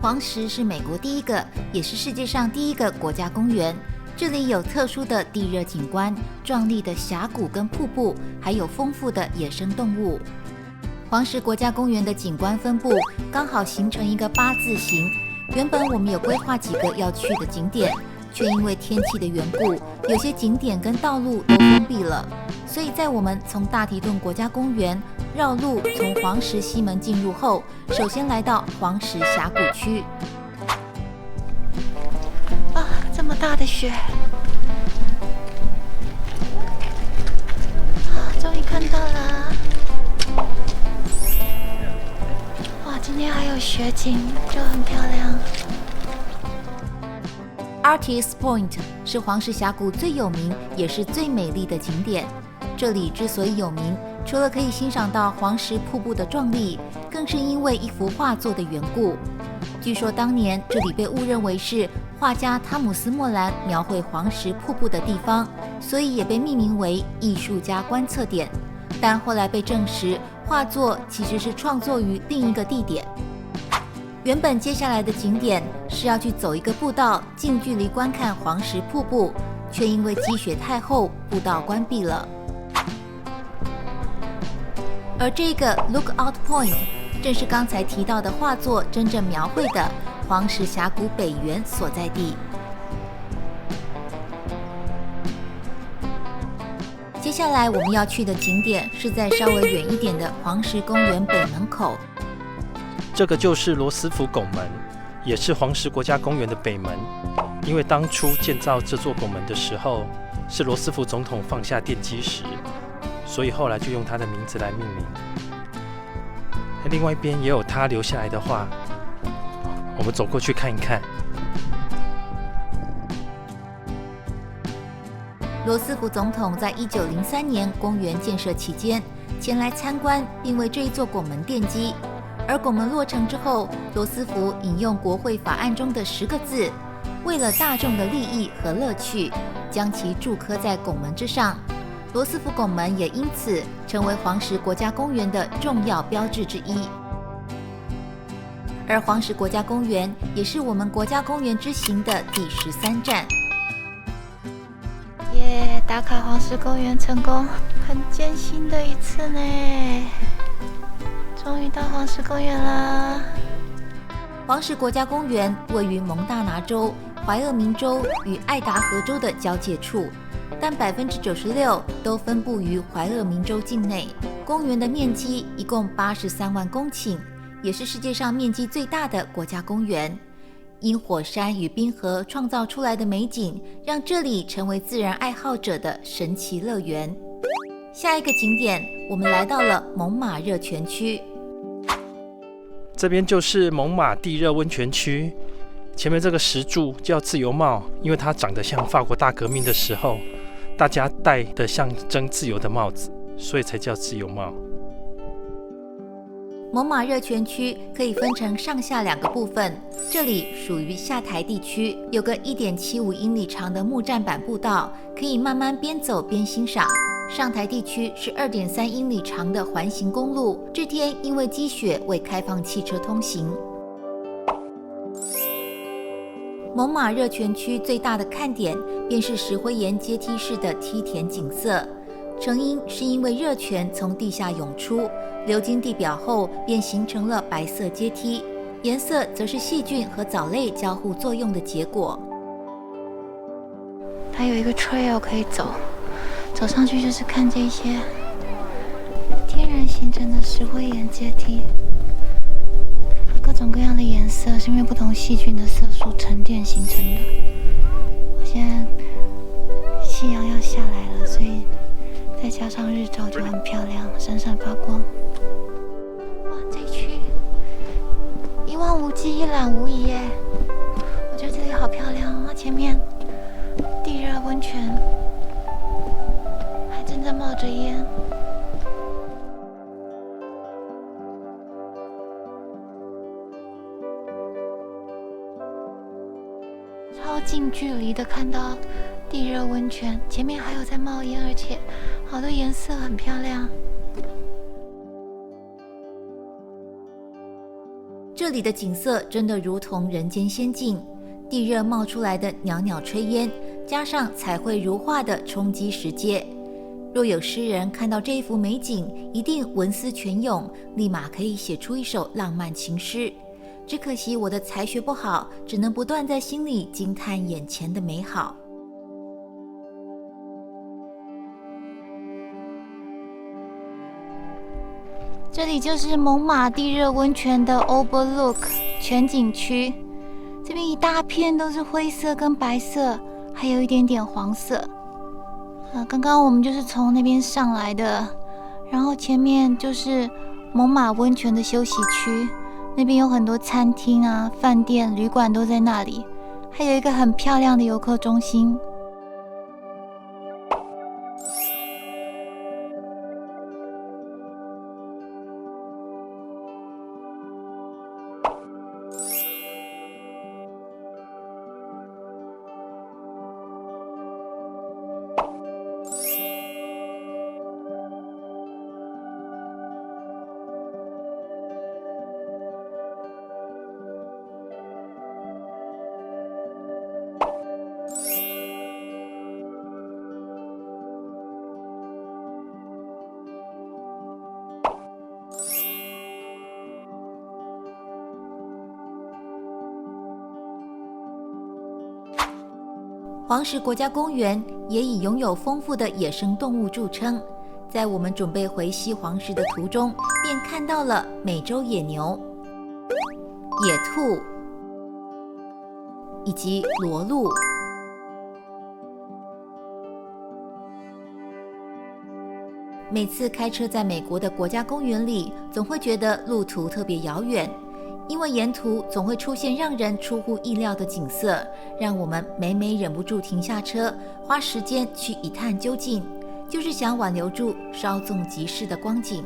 黄石是美国第一个，也是世界上第一个国家公园。这里有特殊的地热景观、壮丽的峡谷跟瀑布，还有丰富的野生动物。黄石国家公园的景观分布刚好形成一个8字形。原本我们有规划几个要去的景点，却因为天气的缘故，有些景点跟道路都封闭了。所以在我们从大提顿国家公园绕路从黄石西门进入后，首先来到黄石峡谷区。啊，这么大的雪！终于看到了！哇，今天还有雪景，就很漂亮。Artist Point 是黄石峡谷最有名也是最美丽的景点。这里之所以有名，除了可以欣赏到黄石瀑布的壮丽，更是因为一幅画作的缘故。据说当年这里被误认为是画家汤姆斯·莫兰描绘黄石瀑布的地方，所以也被命名为艺术家观测点。但后来被证实，画作其实是创作于另一个地点。原本接下来的景点是要去走一个步道，近距离观看黄石瀑布，却因为积雪太厚，步道关闭了。而这个 Lookout Point 正是刚才提到的画作真正描绘的黄石峡谷北缘所在地。接下来我们要去的景点是在稍微远一点的黄石公园北门口。这个就是罗斯福拱门，也是黄石国家公园的北门。因为当初建造这座拱门的时候，是罗斯福总统放下奠基时，所以后来就用他的名字来命名。另外一边也有他留下来的话，我们走过去看一看。罗斯福总统在1903年公园建设期间前来参观，并为这一座拱门奠基。而拱门落成之后，罗斯福引用国会法案中的10个字，为了大众的利益和乐趣，将其铸刻在拱门之上。罗斯福拱门也因此成为黄石国家公园的重要标志之一。而黄石国家公园也是我们国家公园之行的第13站。耶，打卡黄石公园成功，很艰辛的一次呢。终于到黄石公园啦！黄石国家公园位于蒙大拿州、怀俄明州与爱达荷州的交界处，但96%都分布于怀俄明州境内。公园的面积一共83万公顷，也是世界上面积最大的国家公园。因火山与冰河创造出来的美景，让这里成为自然爱好者的神奇乐园。下一个景点，我们来到了蒙马热泉区。这边就是蒙马地热温泉区，前面这个石柱叫自由帽，因为它长得像法国大革命的时候大家戴的象征自由的帽子，所以才叫自由帽。蒙马热泉区可以分成上下2个部分，这里属于下台地区，有个1.75英里长的木栈板步道，可以慢慢边走边欣赏。上台地区是2.3英里长的环形公路，这天因为积雪未开放汽车通行。蒙马热泉区最大的看点便是石灰岩阶梯式的梯田景色，成因是因为热泉从地下涌出，流经地表后便形成了白色阶梯，颜色则是细菌和藻类交互作用的结果。它有一个 trail 可以走，走上去就是看这些天然形成的石灰岩阶梯，各种各样的颜色，是因为不同细菌的色素沉淀形成的。我现在夕阳要下来了，所以再加上日照就很漂亮，闪闪发光。哇，这一区一望无际，一览无遗耶！我觉得这里好漂亮啊！前面地热温泉还正在冒着烟。超近距离的看到地热温泉，前面还有在冒烟，而且好多颜色很漂亮。这里的景色真的如同人间仙境，地热冒出来的袅袅炊烟，加上彩绘如画的冲击石阶，若有诗人看到这一幅美景，一定文思泉涌，立马可以写出一首浪漫情诗。只可惜我的才学不好，只能不断在心里惊叹眼前的美好。这里就是猛犸地热温泉的 Overlook 全景区，这边一大片都是灰色跟白色，还有一点点黄色。刚刚我们就是从那边上来的，然后前面就是猛犸温泉的休息区，那边有很多餐厅啊、饭店、旅馆都在那里，还有一个很漂亮的游客中心。黄石国家公园也以拥有丰富的野生动物著称，在我们准备回西黄石的途中，便看到了美洲野牛、野兔以及骡鹿。每次开车在美国的国家公园里，总会觉得路途特别遥远，因为沿途总会出现让人出乎意料的景色，让我们每每忍不住停下车，花时间去一探究竟，就是想挽留住稍纵即逝的光景。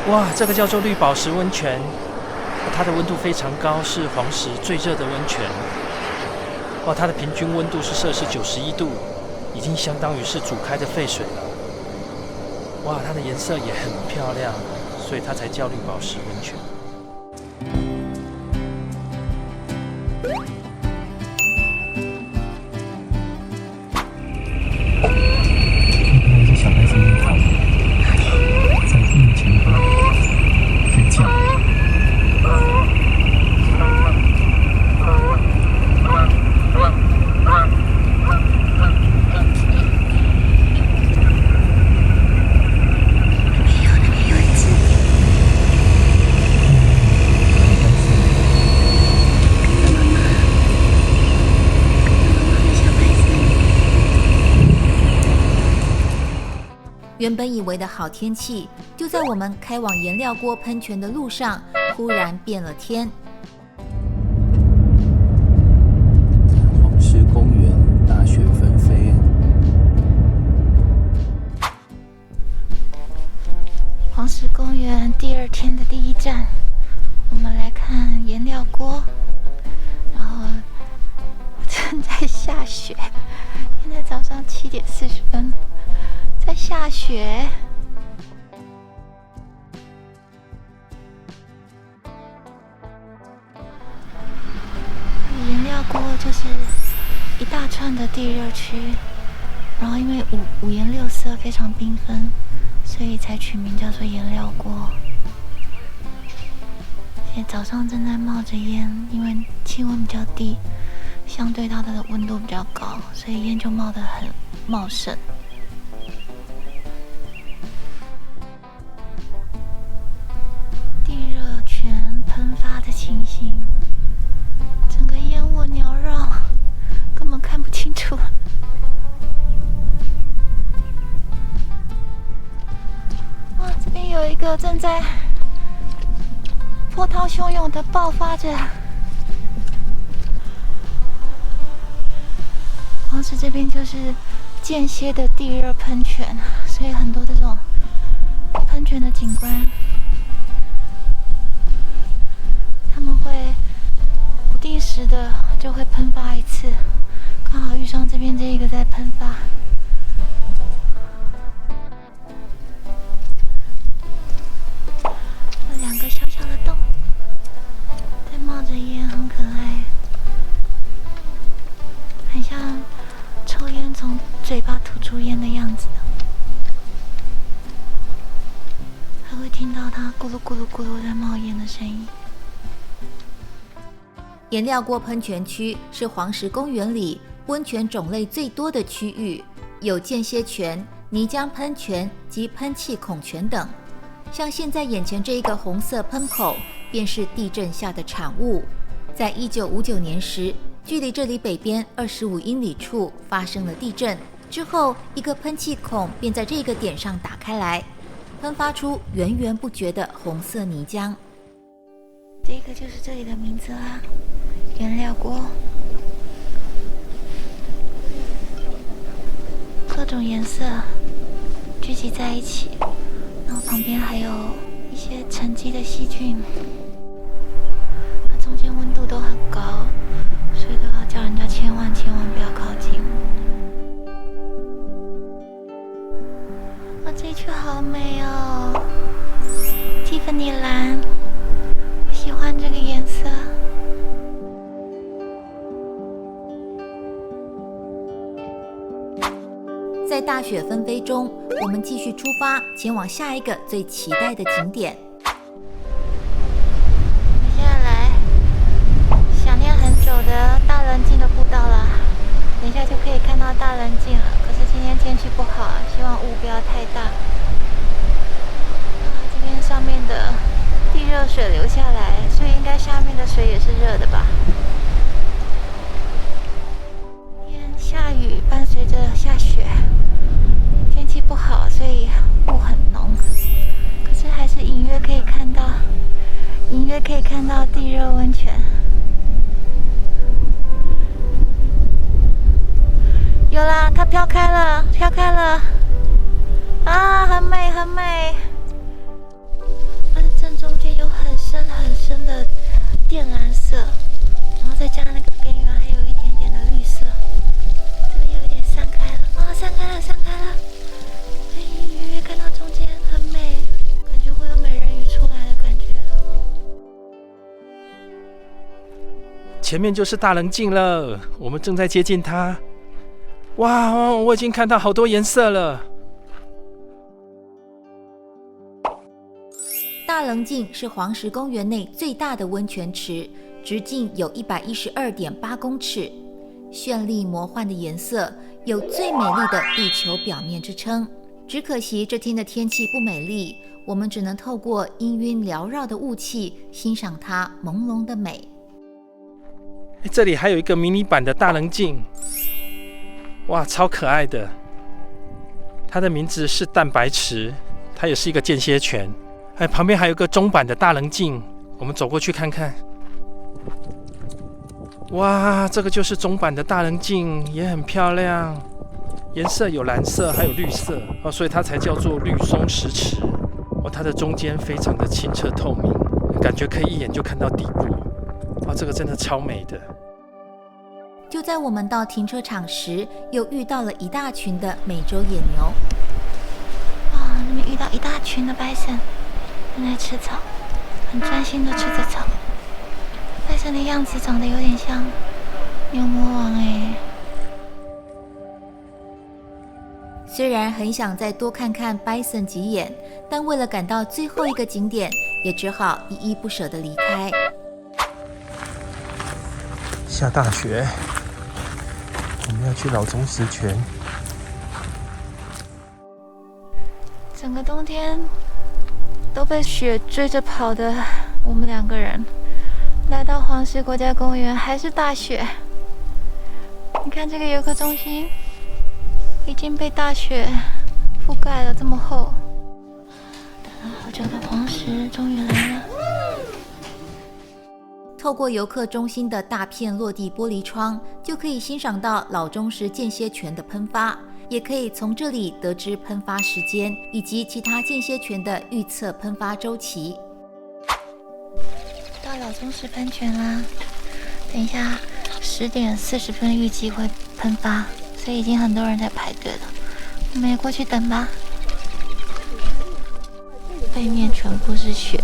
哇，这个叫做绿宝石温泉，它的温度非常高，是黄石最热的温泉。哇，它的平均温度是摄氏91度，已经相当于是煮开的沸水了。哇，它的颜色也很漂亮，所以它才叫绿宝石温泉。那些小孩子们跑在面前睡觉。原本以为的好天气，就在我们开往颜料锅喷泉的路上，忽然变了天。黄石公园大雪纷飞。黄石公园第2天的第1站，我们来看颜料锅。然后正在下雪，现在早上7点40分。在下雪，颜料锅就是一大串的地热区，然后因为五颜六色非常缤纷，所以才取名叫做颜料锅。现在早上正在冒着烟，因为气温比较低，相对它的温度比较高，所以烟就冒得很茂盛。喷发的情形，整个烟雾缭绕，根本看不清楚。哇，这边有一个正在波涛汹涌的爆发着。黄石这边就是间歇的地热喷泉，所以很多这种喷泉的景观。他们会不定时的就会喷发一次，刚好遇上这边这一个在喷发，有2个小小的洞，在冒着烟，很可爱，很像抽烟从嘴巴吐出烟的样子。还会听到它咕噜咕噜咕噜在冒烟的声音。颜料锅喷泉区是黄石公园里温泉种类最多的区域，有间歇泉、泥浆喷泉及喷气孔泉等。像现在眼前这一个红色喷口，便是地震下的产物。在1959年时，距离这里北边25英里处发生了地震，之后一个喷气孔便在这个点上打开来，喷发出源源不绝的红色泥浆。这个就是这里的名字啦，颜料锅。各种颜色聚集在一起，然后旁边还有一些沉积的细菌，那中间温度都很高，所以都要叫人家千万不要靠近。这一区好美哦，蒂芙尼蓝，我喜欢这个颜色。在大雪纷飞中，我们继续出发，前往下一个最期待的景点。我们现在来想念很久的大棱镜的步道了，等一下就可以看到大棱镜了。可是今天天气不好，希望雾不要太大。这边上面的地热水流下来，所以应该下面的水也是热的吧。今天下雨，伴随着下雪，天气不好，所以雾很浓。可是还是隐约可以看到地热温泉。有啦，它飘开了啊，很美很美。它的正中间有很深的靛蓝色，然后再加那个边缘还有一点点的绿色，这边有一点散开了啊，散开了，可以隐约看到中间很美，感觉会有美人鱼出来的感觉。前面就是大棱镜了，我们正在接近它。哇，我已经看到好多颜色了。大棱镜是黄石公园内最大的温泉池，直径有112.8公尺，绚丽魔幻的颜色，有最美丽的地球表面之称。只可惜这天的天气不美丽，我们只能透过氤氲缭绕的雾气欣赏它朦胧的美。这里还有一个迷你版的大棱镜，哇，超可爱的！它的名字是蛋白池，它也是一个间歇泉。旁边还有个中版的大棱镜，我们走过去看看。哇，这个就是中版的大棱镜，也很漂亮，颜色有蓝色还有绿色所以它才叫做绿松石池。它的中间非常的清澈透明，感觉可以一眼就看到底部。这个真的超美的。就在我们到停车场时，又遇到了一大群的美洲野牛。哇，那边遇到一大群的bison正在吃草，很专心的吃着草。bison的样子长得有点像牛魔王哎。虽然很想再多看看 bison 几眼，但为了赶到最后一个景点，也只好依依不舍地离开。下大雪，我们要去老钟石泉。整个冬天都被雪追着跑的我们2个人，来到黄石国家公园还是大雪。你看这个游客中心已经被大雪覆盖了，这么厚。等了好久的黄石终于来了。透过游客中心的大片落地玻璃窗，就可以欣赏到老钟石间歇泉的喷发，也可以从这里得知喷发时间以及其他间歇泉的预测喷发周期。到老钟石喷泉啦，等一下10点40分预计会喷发，所以已经很多人在排队了。你们也过去等吧。背面全部是雪。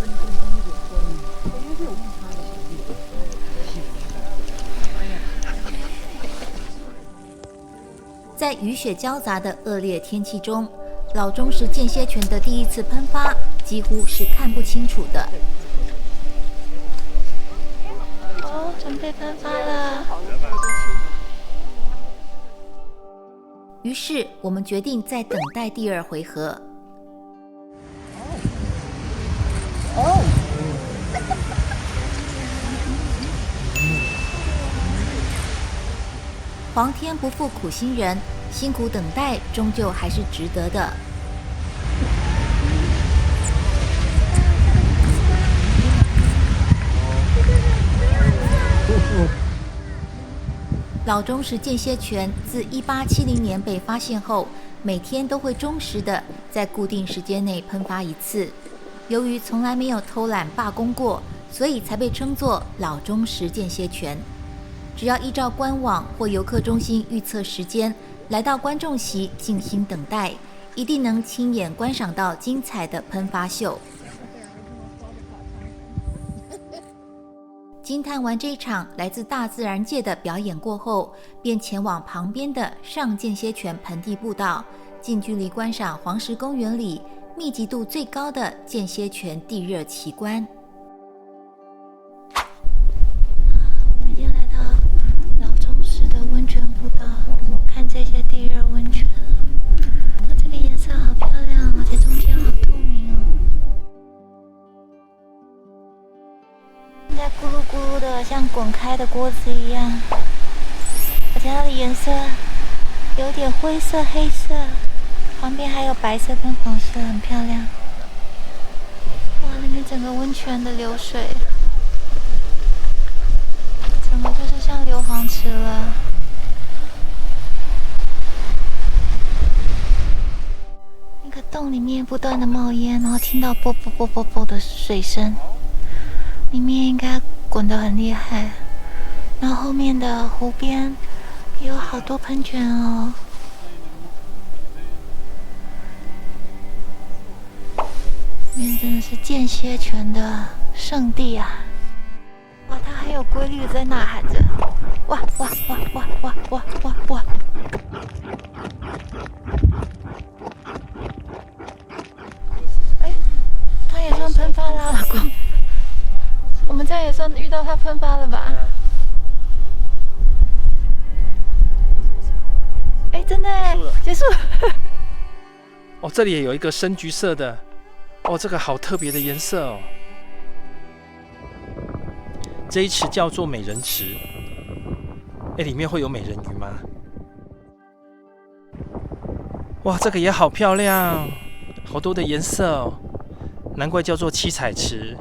在雨雪交杂的恶劣天气中，老钟石间歇泉的第一次喷发几乎是看不清楚的。哦，准备喷发了。于是我们决定再等待第2回合。皇天不负苦心人，辛苦等待终究还是值得的。老钟石间歇泉自1870年被发现后，每天都会忠实的在固定时间内喷发一次。由于从来没有偷懒罢工过，所以才被称作老钟石间歇泉。只要依照官网或游客中心预测时间，来到观众席静心等待，一定能亲眼观赏到精彩的喷发秀。惊叹完这一场来自大自然界的表演过后，便前往旁边的上间歇泉盆地步道，近距离观赏黄石公园里密集度最高的间歇泉地热奇观。我们已经来到老钟石的温泉步道，看这些地热温泉。哇，这个颜色好漂亮，而且中间好透明哦。现在咕噜咕噜的，像滚开的锅子一样，而且它的颜色有点灰色、黑色，旁边还有白色跟黄色，很漂亮。哇，那边整个温泉的流水，整个就是像硫磺池了。那个洞里面不断的冒烟，然后听到啵啵啵啵啵的水声。里面应该滚得很厉害，然后后面的湖边也有好多喷泉哦。这边真的是间歇泉的圣地啊！哇，它很有规律的在呐喊着，哇哇哇哇哇哇哇哇！哎，它也算喷发啦，老公。我们这样也算遇到它喷发了吧？哎，真的哎，结束了。哦，这里也有一个深橘色的，哦，这个好特别的颜色哦。这一池叫做美人池，哎，里面会有美人鱼吗？哇，这个也好漂亮，好多的颜色哦，难怪叫做七彩池。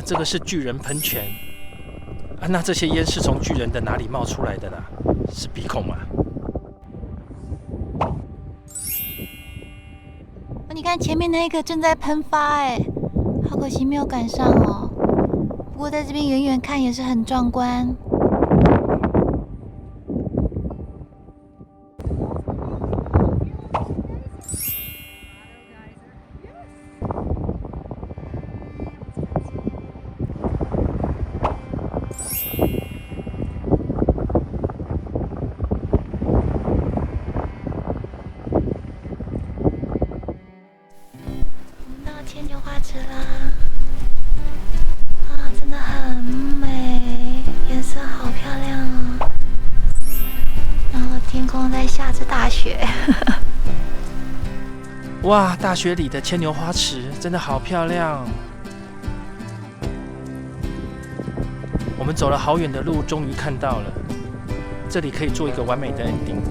这个是巨人喷泉啊，那这些烟是从巨人的哪里冒出来的啦？是鼻孔吗？你看前面那个正在喷发，哎，好可惜没有赶上哦。不过在这边远远看也是很壮观。牵牛花池啦！啊，真的很美，颜色好漂亮哦。然后天空在下着大雪。哇，大雪里的牵牛花池真的好漂亮。我们走了好远的路，终于看到了，这里可以做一个完美的 ending。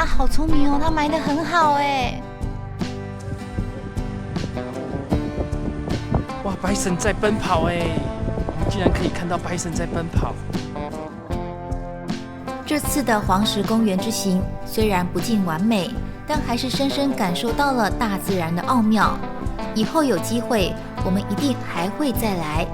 好聪明哦，它埋得很好哎！哇，Bison在奔跑哎！我们竟然可以看到 Bison在奔跑。这次的黄石公园之行虽然不尽完美，但还是深深感受到了大自然的奥妙。以后有机会，我们一定还会再来。